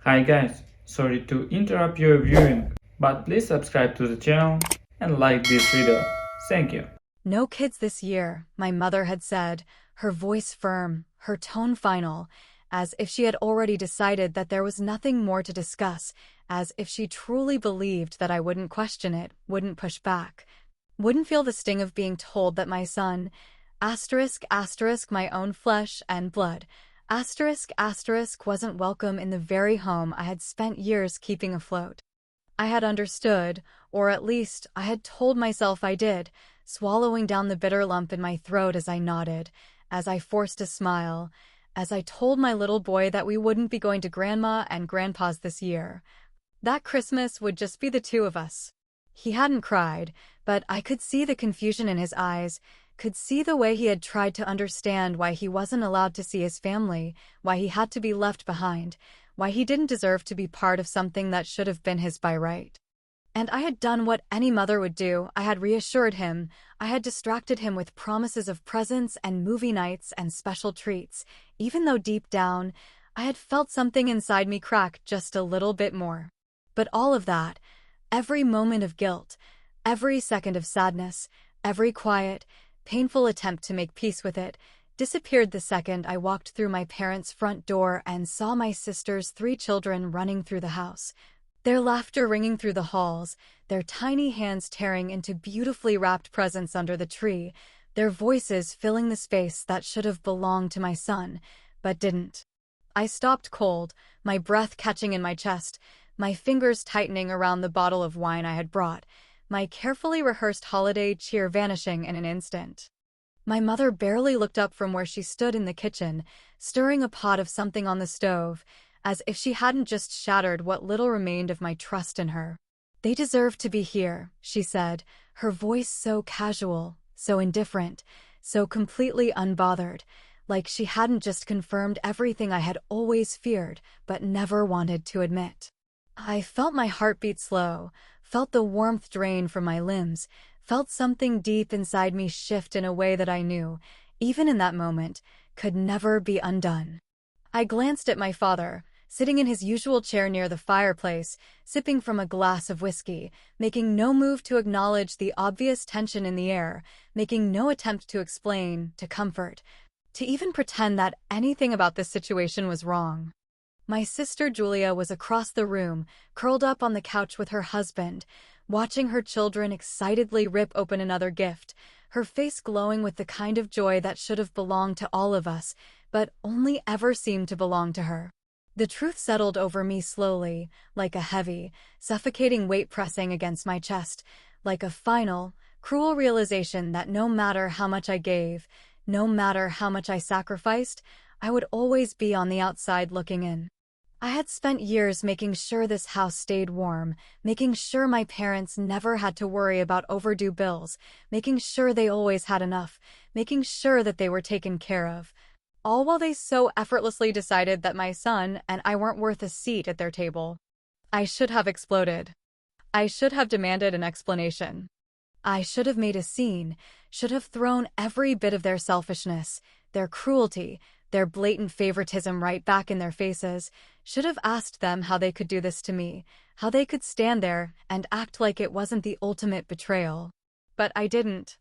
Hi guys, sorry to interrupt your viewing, but please subscribe to the channel and like this video. Thank you. No kids this year, my mother had said, her voice firm, her tone final, as if she had already decided that there was nothing more to discuss, as if she truly believed that I wouldn't question it, wouldn't push back, wouldn't feel the sting of being told that my son, my own flesh and blood, wasn't welcome in the very home I had spent years keeping afloat. I had understood, or at least I had told myself I did, swallowing down the bitter lump in my throat as I nodded, as I forced a smile, as I told my little boy that we wouldn't be going to Grandma and Grandpa's this year. That Christmas would just be the two of us. He hadn't cried, but I could see the confusion in his eyes, could see the way he had tried to understand why he wasn't allowed to see his family, why he had to be left behind, why he didn't deserve to be part of something that should have been his by right. And I had done what any mother would do. I had reassured him. I had distracted him with promises of presents and movie nights and special treats, even though deep down, I had felt something inside me crack just a little bit more. But all of that, every moment of guilt, every second of sadness, every quiet, painful attempt to make peace with it, disappeared the second I walked through my parents' front door and saw my sister's 3 children running through the house, their laughter ringing through the halls, their tiny hands tearing into beautifully wrapped presents under the tree, their voices filling the space that should have belonged to my son, but didn't. I stopped cold, my breath catching in my chest, my fingers tightening around the bottle of wine I had brought, my carefully rehearsed holiday cheer vanishing in an instant. My mother barely looked up from where she stood in the kitchen, stirring a pot of something on the stove, as if she hadn't just shattered what little remained of my trust in her. "They deserve to be here," she said, her voice so casual, so indifferent, so completely unbothered, like she hadn't just confirmed everything I had always feared but never wanted to admit. I felt my heartbeat slow, felt the warmth drain from my limbs, felt something deep inside me shift in a way that I knew, even in that moment, could never be undone. I glanced at my father, sitting in his usual chair near the fireplace, sipping from a glass of whiskey, making no move to acknowledge the obvious tension in the air, making no attempt to explain, to comfort, to even pretend that anything about this situation was wrong. My sister Julia was across the room, curled up on the couch with her husband, watching her children excitedly rip open another gift, her face glowing with the kind of joy that should have belonged to all of us, but only ever seemed to belong to her. The truth settled over me slowly, like a heavy, suffocating weight pressing against my chest, like a final, cruel realization that no matter how much I gave, no matter how much I sacrificed, I would always be on the outside looking in. I had spent years making sure this house stayed warm, making sure my parents never had to worry about overdue bills, making sure they always had enough, making sure that they were taken care of, all while they so effortlessly decided that my son and I weren't worth a seat at their table. I should have exploded. I should have demanded an explanation. I should have made a scene, should have thrown every bit of their selfishness, their cruelty, their blatant favoritism right back in their faces, should have asked them how they could do this to me, how they could stand there and act like it wasn't the ultimate betrayal. But I didn't.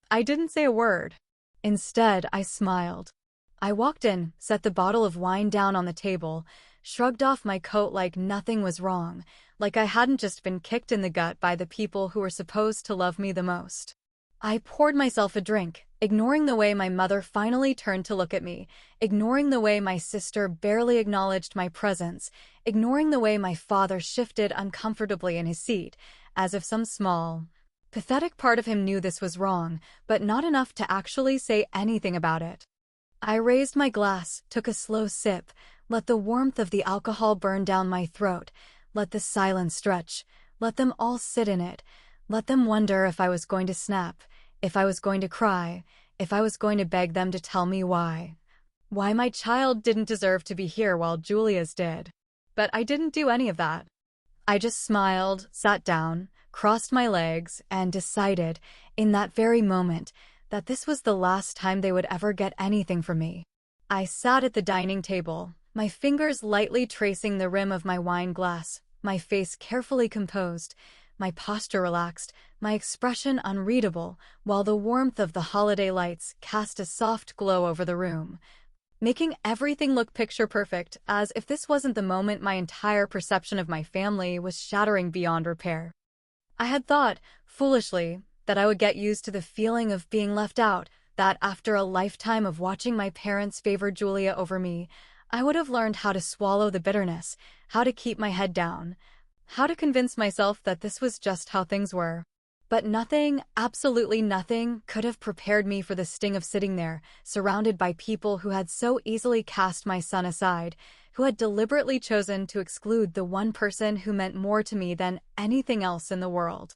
I didn't say a word. Instead, I smiled. I walked in, set the bottle of wine down on the table, shrugged off my coat like nothing was wrong, like I hadn't just been kicked in the gut by the people who were supposed to love me the most. I poured myself a drink, ignoring the way my mother finally turned to look at me, ignoring the way my sister barely acknowledged my presence, ignoring the way my father shifted uncomfortably in his seat, as if some small, pathetic part of him knew this was wrong, but not enough to actually say anything about it. I raised my glass, took a slow sip, let the warmth of the alcohol burn down my throat, let the silence stretch, let them all sit in it, let them wonder if I was going to snap, if I was going to cry, if I was going to beg them to tell me why. Why my child didn't deserve to be here while Julia's did. But I didn't do any of that. I just smiled, sat down, crossed my legs, and decided, in that very moment, that this was the last time they would ever get anything from me. I sat at the dining table, my fingers lightly tracing the rim of my wine glass, my face carefully composed, my posture relaxed, my expression unreadable, while the warmth of the holiday lights cast a soft glow over the room, making everything look picture perfect, as if this wasn't the moment my entire perception of my family was shattering beyond repair. I had thought, foolishly, that I would get used to the feeling of being left out, that after a lifetime of watching my parents favor Julia over me, I would have learned how to swallow the bitterness, how to keep my head down, how to convince myself that this was just how things were. But nothing, absolutely nothing, could have prepared me for the sting of sitting there, surrounded by people who had so easily cast my son aside, who had deliberately chosen to exclude the one person who meant more to me than anything else in the world.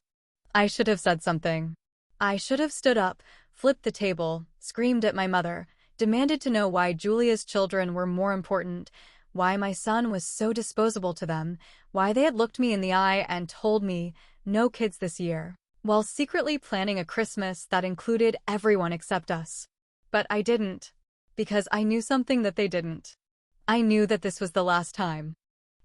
I should have said something. I should have stood up, flipped the table, screamed at my mother, demanded to know why Julia's children were more important, why my son was so disposable to them, why they had looked me in the eye and told me, "No kids this year," while secretly planning a Christmas that included everyone except us. But I didn't, because I knew something that they didn't. I knew that this was the last time.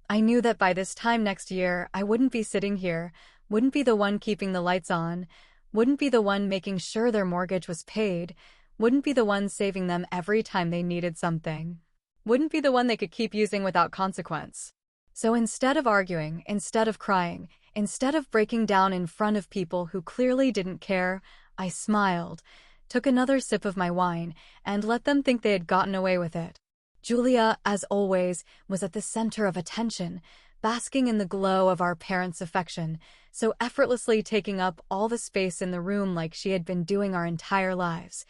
I knew that by this time next year, I wouldn't be sitting here, wouldn't be the one keeping the lights on, wouldn't be the one making sure their mortgage was paid, wouldn't be the one saving them every time they needed something, wouldn't be the one they could keep using without consequence. So instead of arguing, instead of crying, instead of breaking down in front of people who clearly didn't care, I smiled, took another sip of my wine, and let them think they had gotten away with it. Julia, as always, was at the center of attention, basking in the glow of our parents' affection, so effortlessly taking up all the space in the room like she had been doing our entire lives.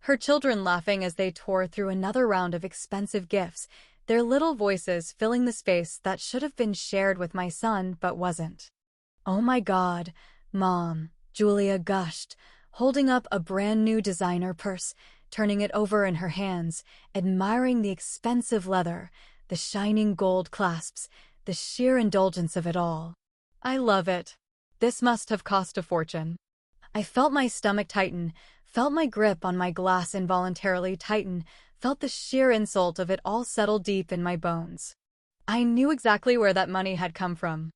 Her children laughing as they tore through another round of expensive gifts, their little voices filling the space that should have been shared with my son but wasn't. "Oh my God, Mom," Julia gushed, holding up a brand new designer purse, turning it over in her hands, admiring the expensive leather, the shining gold clasps, the sheer indulgence of it all. "I love it. This must have cost a fortune." I felt my stomach tighten, felt my grip on my glass involuntarily tighten, felt the sheer insult of it all settle deep in my bones. I knew exactly where that money had come from.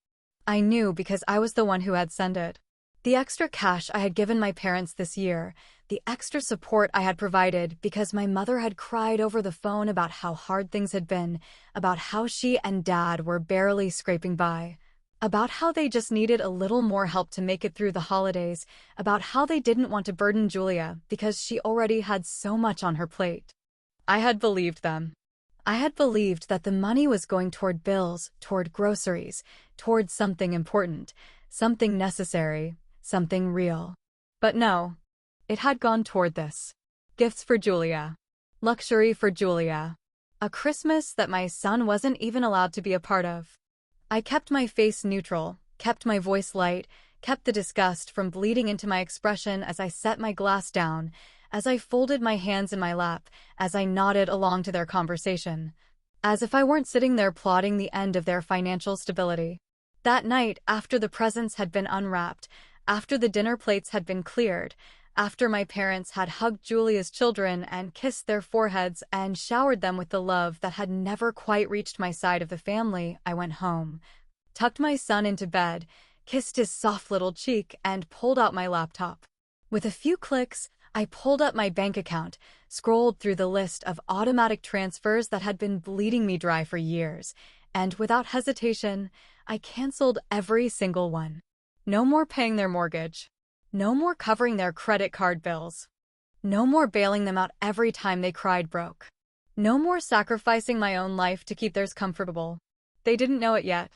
I knew because I was the one who had sent it. The extra cash I had given my parents this year, the extra support I had provided because my mother had cried over the phone about how hard things had been, about how she and Dad were barely scraping by, about how they just needed a little more help to make it through the holidays, about how they didn't want to burden Julia because she already had so much on her plate. I had believed them. I had believed that the money was going toward bills, toward groceries, toward something important, something necessary, something real. But no, it had gone toward this. Gifts for Julia. Luxury for Julia. A Christmas that my son wasn't even allowed to be a part of. I kept my face neutral, kept my voice light, kept the disgust from bleeding into my expression as I set my glass down, as I folded my hands in my lap, as I nodded along to their conversation, as if I weren't sitting there plotting the end of their financial stability. That night, after the presents had been unwrapped, after the dinner plates had been cleared, after my parents had hugged Julia's children and kissed their foreheads and showered them with the love that had never quite reached my side of the family, I went home, tucked my son into bed, kissed his soft little cheek, and pulled out my laptop. With a few clicks, I pulled up my bank account, scrolled through the list of automatic transfers that had been bleeding me dry for years, and without hesitation, I canceled every single one. No more paying their mortgage. No more covering their credit card bills. No more bailing them out every time they cried broke. No more sacrificing my own life to keep theirs comfortable. They didn't know it yet.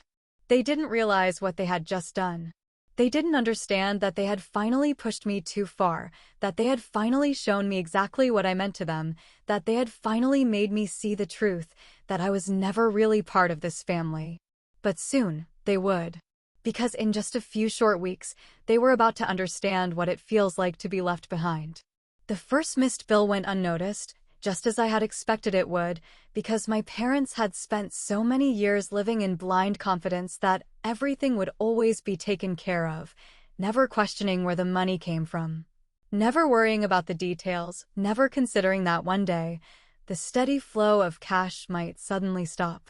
They didn't realize what they had just done. They didn't understand that they had finally pushed me too far, that they had finally shown me exactly what I meant to them, that they had finally made me see the truth, that I was never really part of this family. But soon, they would. Because in just a few short weeks, they were about to understand what it feels like to be left behind. The first missed bill went unnoticed, just as I had expected it would, because my parents had spent so many years living in blind confidence that everything would always be taken care of, never questioning where the money came from, never worrying about the details, never considering that one day, the steady flow of cash might suddenly stop.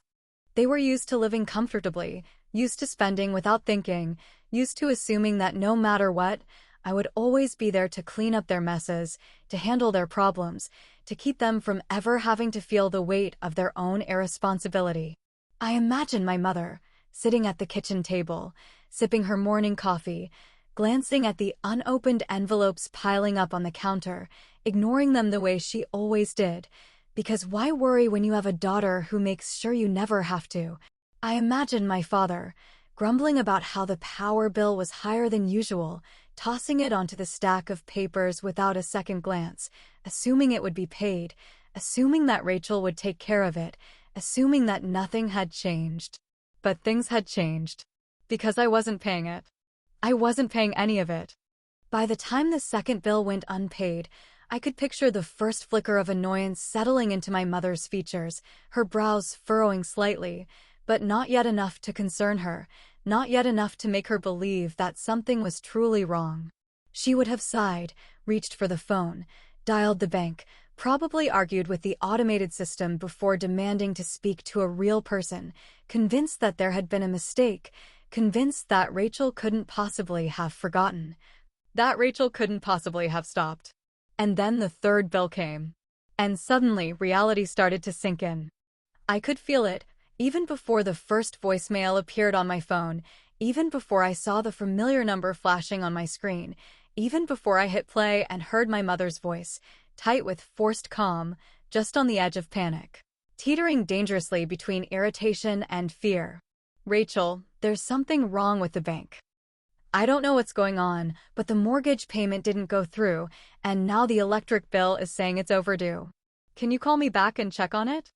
They were used to living comfortably, used to spending without thinking, used to assuming that no matter what, I would always be there to clean up their messes, to handle their problems, to keep them from ever having to feel the weight of their own irresponsibility. I imagine my mother, sitting at the kitchen table, sipping her morning coffee, glancing at the unopened envelopes piling up on the counter, ignoring them the way she always did, because why worry when you have a daughter who makes sure you never have to? I imagine my father, grumbling about how the power bill was higher than usual, tossing it onto the stack of papers without a second glance, assuming it would be paid, assuming that Rachel would take care of it, assuming that nothing had changed. But things had changed. Because I wasn't paying it. I wasn't paying any of it. By the time the second bill went unpaid, I could picture the first flicker of annoyance settling into my mother's features, her brows furrowing slightly, but not yet enough to concern her, not yet enough to make her believe that something was truly wrong. She would have sighed, reached for the phone, dialed the bank, probably argued with the automated system before demanding to speak to a real person, convinced that there had been a mistake, convinced that Rachel couldn't possibly have forgotten, that Rachel couldn't possibly have stopped. And then the third bill came. And suddenly, reality started to sink in. I could feel it, even before the first voicemail appeared on my phone, even before I saw the familiar number flashing on my screen, even before I hit play and heard my mother's voice, tight with forced calm, just on the edge of panic, teetering dangerously between irritation and fear. Rachel, there's something wrong with the bank. I don't know what's going on, but the mortgage payment didn't go through, and now the electric bill is saying it's overdue. Can you call me back and check on it?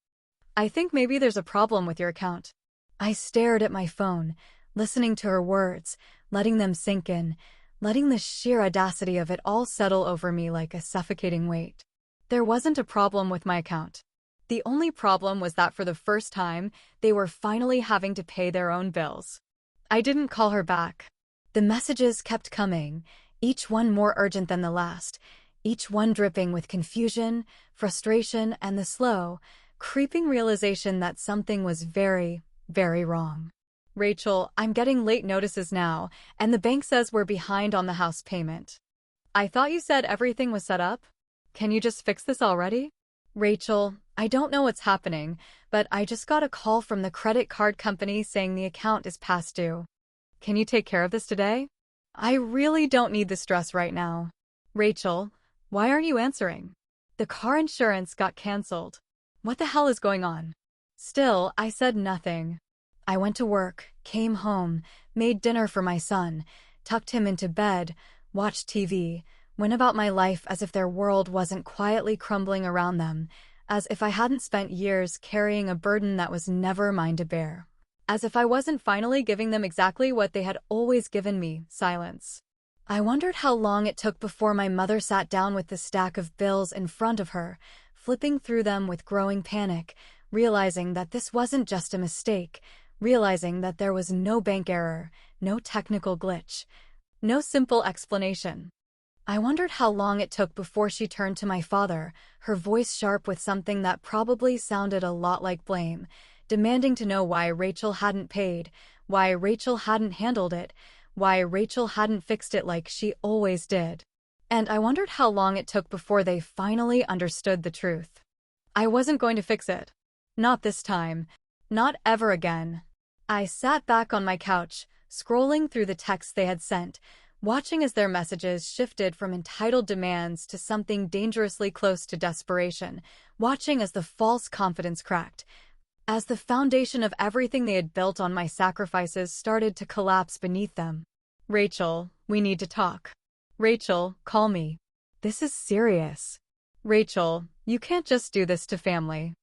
I think maybe there's a problem with your account. I stared at my phone, listening to her words, letting them sink in, letting the sheer audacity of it all settle over me like a suffocating weight. There wasn't a problem with my account. The only problem was that for the first time, they were finally having to pay their own bills. I didn't call her back. The messages kept coming, each one more urgent than the last, each one dripping with confusion, frustration, and the slow, creeping realization that something was very, very wrong. Rachel, I'm getting late notices now, and the bank says we're behind on the house payment. I thought you said everything was set up? Can you just fix this already? Rachel, I don't know what's happening, but I just got a call from the credit card company saying the account is past due. Can you take care of this today? I really don't need the stress right now. Rachel, why aren't you answering? The car insurance got canceled. What the hell is going on? Still, I said nothing. I went to work, came home, made dinner for my son, tucked him into bed, watched TV, went about my life as if their world wasn't quietly crumbling around them, as if I hadn't spent years carrying a burden that was never mine to bear. As if I wasn't finally giving them exactly what they had always given me, silence. I wondered how long it took before my mother sat down with the stack of bills in front of her, flipping through them with growing panic, realizing that this wasn't just a mistake, realizing that there was no bank error, no technical glitch, no simple explanation. I wondered how long it took before she turned to my father, her voice sharp with something that probably sounded a lot like blame, demanding to know why Rachel hadn't paid, why Rachel hadn't handled it, why Rachel hadn't fixed it like she always did. And I wondered how long it took before they finally understood the truth. I wasn't going to fix it. Not this time. Not ever again. I sat back on my couch, scrolling through the texts they had sent, watching as their messages shifted from entitled demands to something dangerously close to desperation, watching as the false confidence cracked, as the foundation of everything they had built on my sacrifices started to collapse beneath them. Rachel, we need to talk. Rachel, call me. This is serious. Rachel, you can't just do this to family.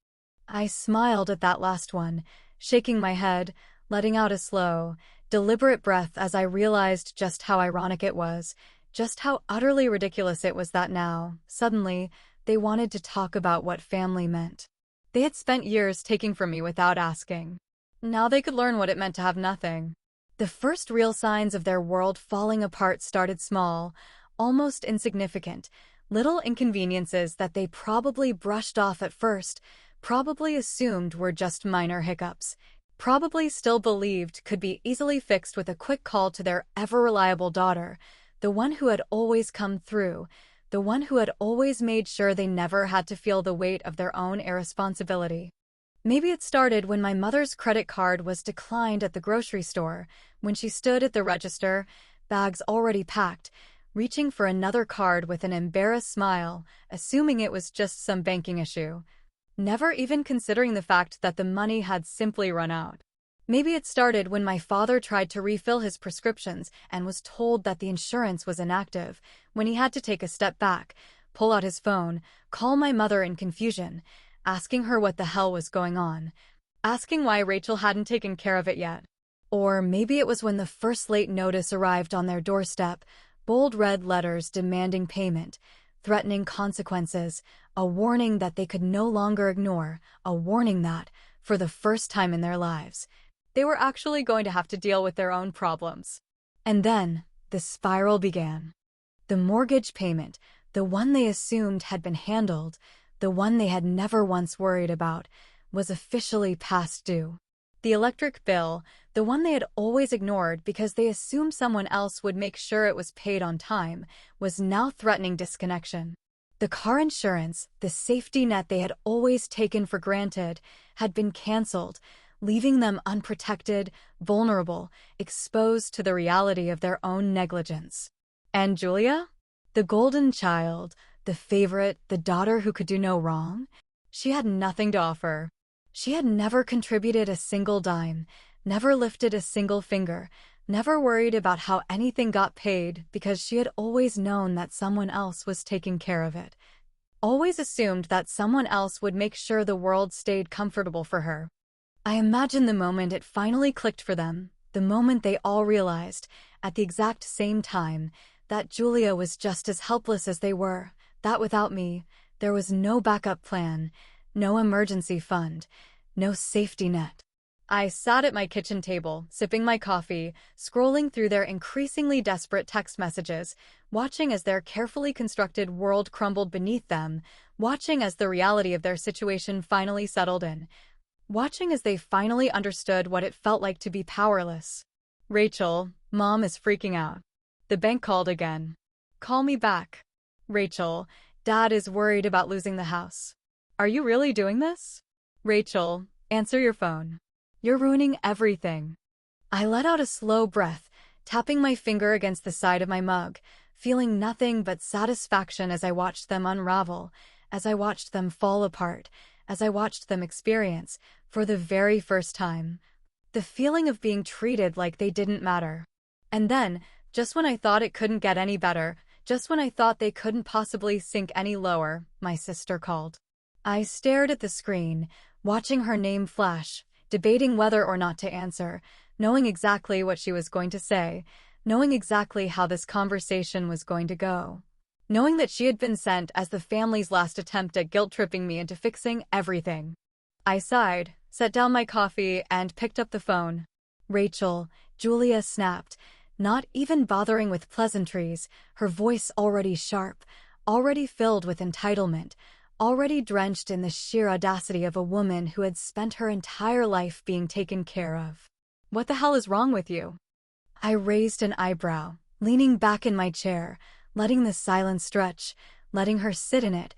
I smiled at that last one, shaking my head, letting out a slow, deliberate breath as I realized just how ironic it was, just how utterly ridiculous it was that now, suddenly, they wanted to talk about what family meant. They had spent years taking from me without asking. Now they could learn what it meant to have nothing. The first real signs of their world falling apart started small, almost insignificant, Little inconveniences that they probably brushed off at first, probably assumed were just minor hiccups, probably still believed could be easily fixed with a quick call to their ever-reliable daughter, the one who had always come through, the one who had always made sure they never had to feel the weight of their own irresponsibility. Maybe it started when my mother's credit card was declined at the grocery store, when she stood at the register, bags already packed, reaching for another card with an embarrassed smile, assuming it was just some banking issue, never even considering the fact that the money had simply run out. Maybe it started when my father tried to refill his prescriptions and was told that the insurance was inactive, when he had to take a step back, pull out his phone, call my mother in confusion, asking her what the hell was going on, asking why Rachel hadn't taken care of it yet. Or maybe it was when the first late notice arrived on their doorstep, bold red letters demanding payment, threatening consequences, a warning that they could no longer ignore, a warning that, for the first time in their lives, they were actually going to have to deal with their own problems. And then, the spiral began. The mortgage payment, the one they assumed had been handled, the one they had never once worried about, was officially past due. The electric bill, the one they had always ignored because they assumed someone else would make sure it was paid on time, was now threatening disconnection. The car insurance, the safety net they had always taken for granted, had been canceled, leaving them unprotected, vulnerable, exposed to the reality of their own negligence. And Julia? The golden child, the favorite, the daughter who could do no wrong? She had nothing to offer. She had never contributed a single dime, never lifted a single finger, never worried about how anything got paid because she had always known that someone else was taking care of it. Always assumed that someone else would make sure the world stayed comfortable for her. I imagine the moment it finally clicked for them, the moment they all realized, at the exact same time, that Julia was just as helpless as they were, that without me, there was no backup plan, no emergency fund, no safety net. I sat at my kitchen table, sipping my coffee, scrolling through their increasingly desperate text messages, watching as their carefully constructed world crumbled beneath them, watching as the reality of their situation finally settled in, watching as they finally understood what it felt like to be powerless. Rachel, Mom is freaking out. The bank called again. Call me back. Rachel, Dad is worried about losing the house. Are you really doing this? Rachel, answer your phone. You're ruining everything. I let out a slow breath, tapping my finger against the side of my mug, feeling nothing but satisfaction as I watched them unravel, as I watched them fall apart, as I watched them experience, for the very first time, the feeling of being treated like they didn't matter. And then, just when I thought it couldn't get any better, just when I thought they couldn't possibly sink any lower, my sister called. I stared at the screen, watching her name flash, debating whether or not to answer, knowing exactly what she was going to say, knowing exactly how this conversation was going to go, knowing that she had been sent as the family's last attempt at guilt-tripping me into fixing everything. I sighed, set down my coffee, and picked up the phone. Rachel, Julia snapped, not even bothering with pleasantries, her voice already sharp, already filled with entitlement, already drenched in the sheer audacity of a woman who had spent her entire life being taken care of. What the hell is wrong with you? I raised an eyebrow, leaning back in my chair, letting the silence stretch, letting her sit in it,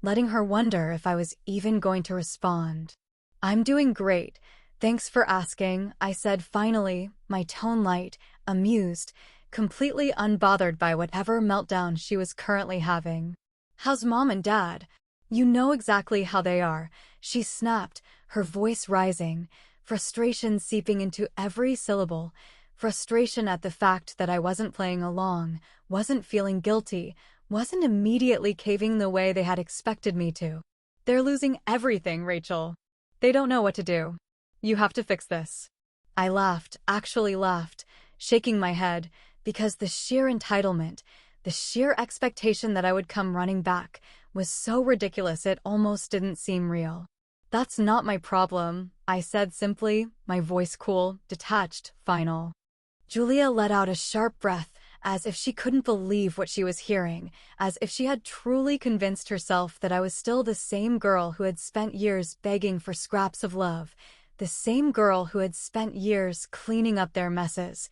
letting her wonder if I was even going to respond. I'm doing great. Thanks for asking, I said finally, my tone light, amused, completely unbothered by whatever meltdown she was currently having. How's Mom and Dad? You know exactly how they are, she snapped, her voice rising, frustration seeping into every syllable, frustration at the fact that I wasn't playing along, wasn't feeling guilty, wasn't immediately caving the way they had expected me to. They're losing everything, Rachel. They don't know what to do. You have to fix this. I laughed, actually laughed, shaking my head, because the sheer entitlement, the sheer expectation that I would come running back, was so ridiculous it almost didn't seem real. That's not my problem, I said simply, my voice cool, detached, final. Julia let out a sharp breath, as if she couldn't believe what she was hearing, as if she had truly convinced herself that I was still the same girl who had spent years begging for scraps of love, the same girl who had spent years cleaning up their messes,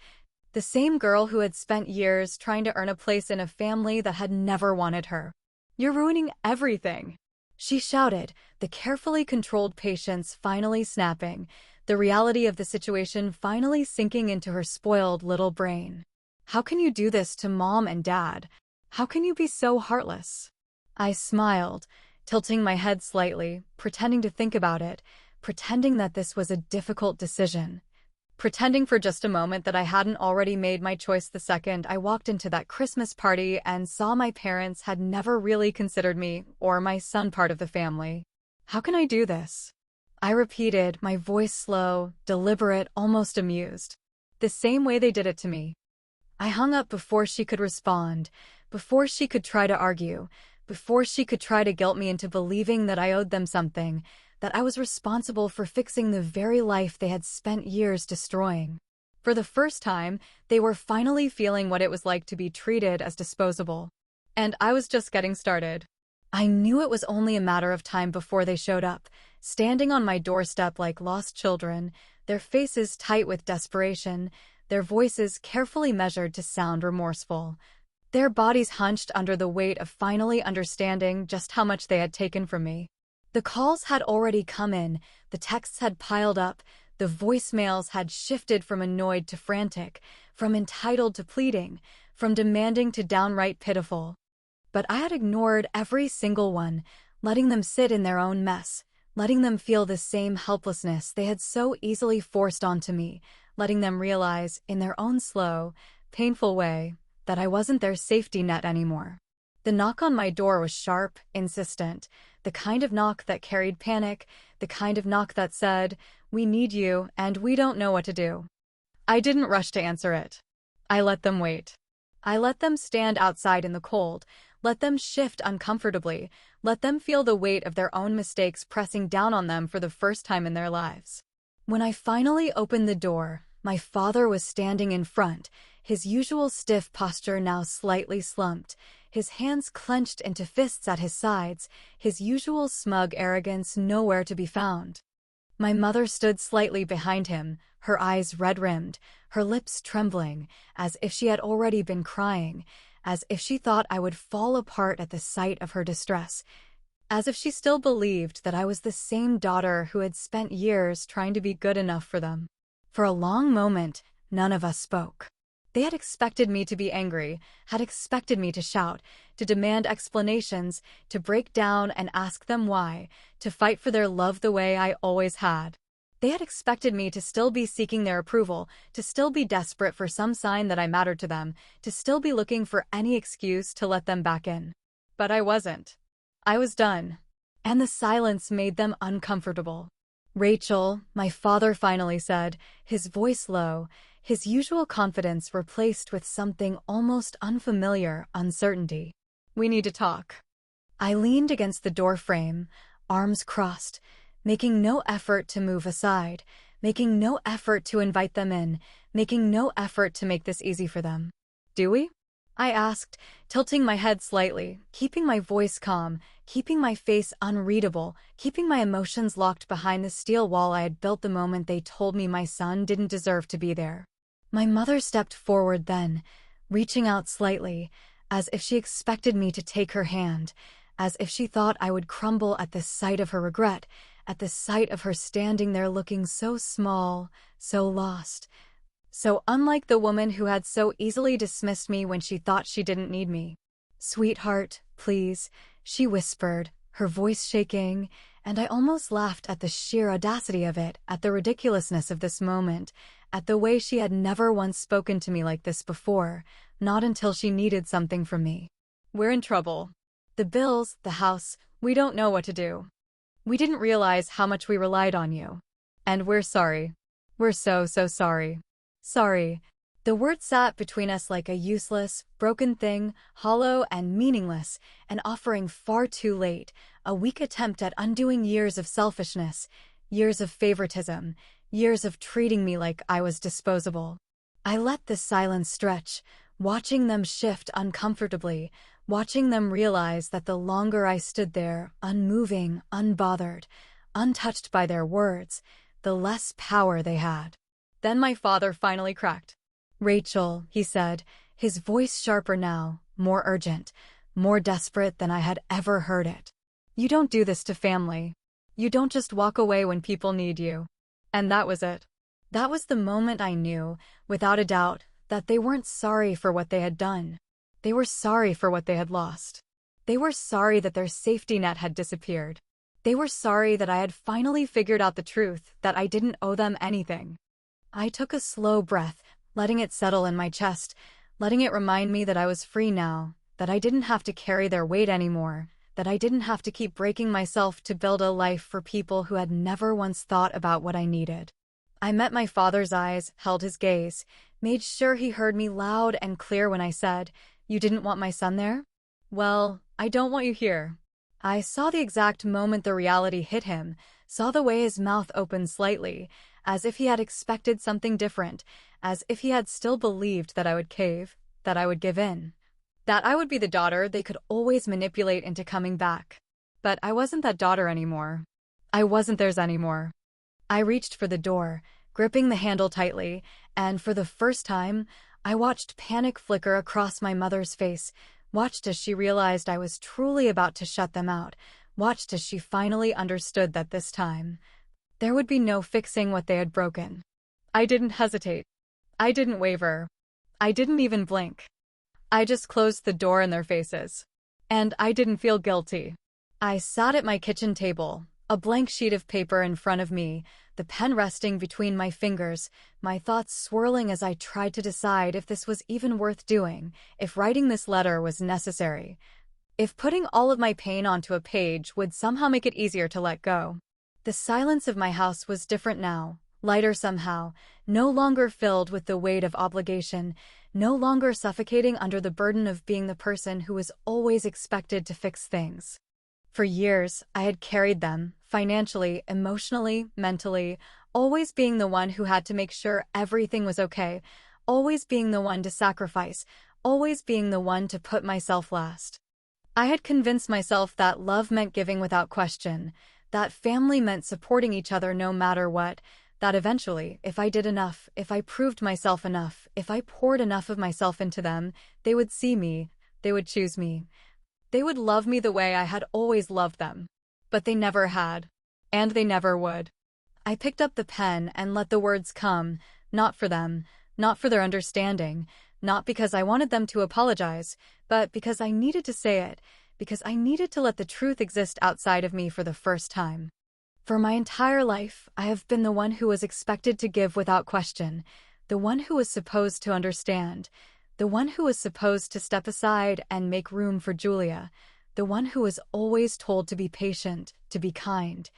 the same girl who had spent years trying to earn a place in a family that had never wanted her. "You're ruining everything," she shouted, the carefully controlled patience finally snapping, the reality of the situation finally sinking into her spoiled little brain. "How can you do this to Mom and Dad? How can you be so heartless?" I smiled, tilting my head slightly, pretending to think about it, pretending that this was a difficult decision. Pretending for just a moment that I hadn't already made my choice the second I walked into that Christmas party and saw my parents had never really considered me or my son part of the family. "How can I do this?" I repeated, my voice slow, deliberate, almost amused. "The same way they did it to me." I hung up before she could respond, before she could try to argue, before she could try to guilt me into believing that I owed them something, that I was responsible for fixing the very life they had spent years destroying. For the first time, they were finally feeling what it was like to be treated as disposable. And I was just getting started. I knew it was only a matter of time before they showed up, standing on my doorstep like lost children, their faces tight with desperation, their voices carefully measured to sound remorseful, their bodies hunched under the weight of finally understanding just how much they had taken from me. The calls had already come in, the texts had piled up, the voicemails had shifted from annoyed to frantic, from entitled to pleading, from demanding to downright pitiful. But I had ignored every single one, letting them sit in their own mess, letting them feel the same helplessness they had so easily forced onto me, letting them realize, in their own slow, painful way, that I wasn't their safety net anymore. The knock on my door was sharp, insistent, the kind of knock that carried panic, the kind of knock that said, "We need you, and we don't know what to do." I didn't rush to answer it. I let them wait. I let them stand outside in the cold, let them shift uncomfortably, let them feel the weight of their own mistakes pressing down on them for the first time in their lives. When I finally opened the door, my father was standing in front, his usual stiff posture now slightly slumped, his hands clenched into fists at his sides, his usual smug arrogance nowhere to be found. My mother stood slightly behind him, her eyes red-rimmed, her lips trembling, as if she had already been crying, as if she thought I would fall apart at the sight of her distress, as if she still believed that I was the same daughter who had spent years trying to be good enough for them. For a long moment, none of us spoke. They had expected me to be angry, had expected me to shout, to demand explanations, to break down and ask them why, to fight for their love the way I always had. They had expected me to still be seeking their approval, to still be desperate for some sign that I mattered to them, to still be looking for any excuse to let them back in. But I wasn't. I was done. And the silence made them uncomfortable. "Rachel," my father finally said, his voice low, his usual confidence replaced with something almost unfamiliar uncertainty. "We need to talk." I leaned against the door frame, arms crossed, making no effort to move aside, making no effort to invite them in, making no effort to make this easy for them. "Do we?" I asked, tilting my head slightly, keeping my voice calm, keeping my face unreadable, keeping my emotions locked behind the steel wall I had built the moment they told me my son didn't deserve to be there. My mother stepped forward then, reaching out slightly, as if she expected me to take her hand, as if she thought I would crumble at the sight of her regret, at the sight of her standing there looking so small, so lost, so unlike the woman who had so easily dismissed me when she thought she didn't need me. "Sweetheart, please," she whispered, her voice shaking, and I almost laughed at the sheer audacity of it, at the ridiculousness of this moment, at the way she had never once spoken to me like this before, not until she needed something from me. "We're in trouble. The bills, the house, we don't know what to do. We didn't realize how much we relied on you. And we're sorry. We're so sorry. Sorry." The word sat between us like a useless, broken thing, hollow and meaningless, an offering far too late, a weak attempt at undoing years of selfishness, years of favoritism, years of treating me like I was disposable. I let the silence stretch, watching them shift uncomfortably, watching them realize that the longer I stood there, unmoving, unbothered, untouched by their words, the less power they had. Then my father finally cracked. "Rachel," he said, his voice sharper now, more urgent, more desperate than I had ever heard it. "You don't do this to family. You don't just walk away when people need you." And that was it. That was the moment I knew, without a doubt, that they weren't sorry for what they had done. They were sorry for what they had lost. They were sorry that their safety net had disappeared. They were sorry that I had finally figured out the truth, that I didn't owe them anything. I took a slow breath, letting it settle in my chest, letting it remind me that I was free now, that I didn't have to carry their weight anymore, that I didn't have to keep breaking myself to build a life for people who had never once thought about what I needed. I met my father's eyes, held his gaze, made sure he heard me loud and clear when I said, "You didn't want my son there? Well, I don't want you here." I saw the exact moment the reality hit him, saw the way his mouth opened slightly, as if he had expected something different, as if he had still believed that I would cave, that I would give in, that I would be the daughter they could always manipulate into coming back. But I wasn't that daughter anymore. I wasn't theirs anymore. I reached for the door, gripping the handle tightly, and for the first time, I watched panic flicker across my mother's face, watched as she realized I was truly about to shut them out, watched as she finally understood that this time, there would be no fixing what they had broken. I didn't hesitate. I didn't waver. I didn't even blink. I just closed the door in their faces. And I didn't feel guilty. I sat at my kitchen table, a blank sheet of paper in front of me, the pen resting between my fingers, my thoughts swirling as I tried to decide if this was even worth doing, if writing this letter was necessary, if putting all of my pain onto a page would somehow make it easier to let go. The silence of my house was different now, lighter somehow, no longer filled with the weight of obligation, no longer suffocating under the burden of being the person who was always expected to fix things. For years, I had carried them, financially, emotionally, mentally, always being the one who had to make sure everything was okay, always being the one to sacrifice, always being the one to put myself last. I had convinced myself that love meant giving without question, that family meant supporting each other no matter what, that eventually, if I did enough, if I proved myself enough, if I poured enough of myself into them, they would see me, they would choose me. They would love me the way I had always loved them. But they never had. And they never would. I picked up the pen and let the words come, not for them, not for their understanding, not because I wanted them to apologize, but because I needed to say it, because I needed to let the truth exist outside of me for the first time. For my entire life, I have been the one who was expected to give without question, the one who was supposed to understand, the one who was supposed to step aside and make room for Julia, the one who was always told to be patient, to be kind,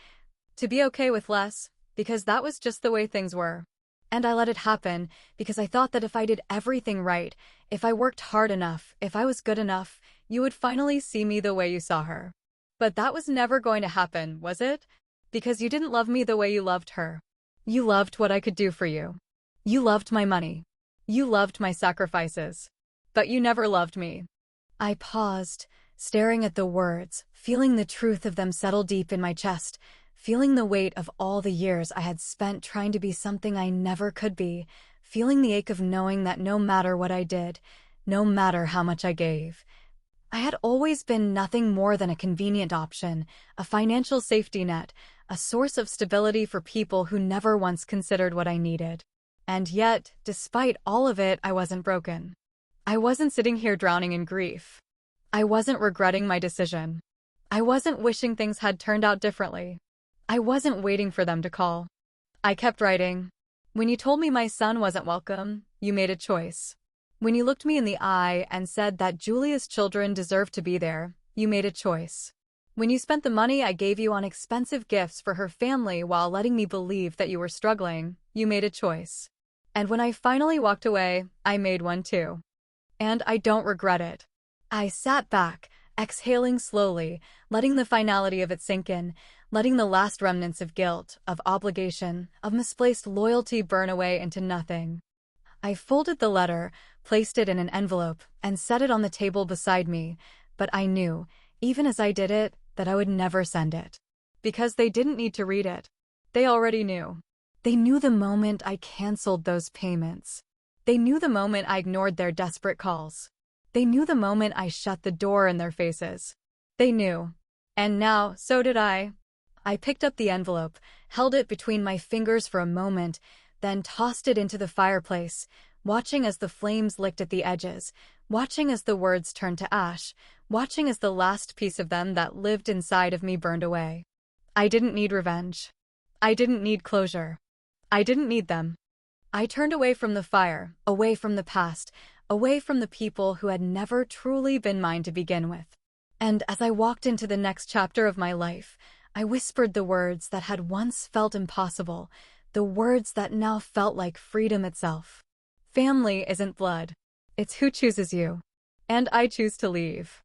to be okay with less, because that was just the way things were. And I let it happen because I thought that if I did everything right, if I worked hard enough, if I was good enough, you would finally see me the way you saw her. But that was never going to happen, was it? Because you didn't love me the way you loved her. You loved what I could do for you. You loved my money. You loved my sacrifices. But you never loved me. I paused, staring at the words, feeling the truth of them settle deep in my chest, feeling the weight of all the years I had spent trying to be something I never could be, feeling the ache of knowing that no matter what I did, no matter how much I gave, I had always been nothing more than a convenient option, a financial safety net, a source of stability for people who never once considered what I needed. And yet, despite all of it, I wasn't broken. I wasn't sitting here drowning in grief. I wasn't regretting my decision. I wasn't wishing things had turned out differently. I wasn't waiting for them to call. I kept writing. When you told me my son wasn't welcome, you made a choice. When you looked me in the eye and said that Julia's children deserved to be there, you made a choice. When you spent the money I gave you on expensive gifts for her family while letting me believe that you were struggling, you made a choice. And when I finally walked away, I made one too. And I don't regret it. I sat back, exhaling slowly, letting the finality of it sink in, letting the last remnants of guilt, of obligation, of misplaced loyalty burn away into nothing. I folded the letter, placed it in an envelope, and set it on the table beside me, but I knew, even as I did it, that I would never send it. Because they didn't need to read it. They already knew. They knew the moment I canceled those payments. They knew the moment I ignored their desperate calls. They knew the moment I shut the door in their faces. They knew. And now, so did I. I picked up the envelope, held it between my fingers for a moment, then tossed it into the fireplace, watching as the flames licked at the edges, watching as the words turned to ash, watching as the last piece of them that lived inside of me burned away. I didn't need revenge. I didn't need closure. I didn't need them. I turned away from the fire, away from the past, away from the people who had never truly been mine to begin with. And as I walked into the next chapter of my life, I whispered the words that had once felt impossible, the words that now felt like freedom itself. Family isn't blood. It's who chooses you. And I choose to leave.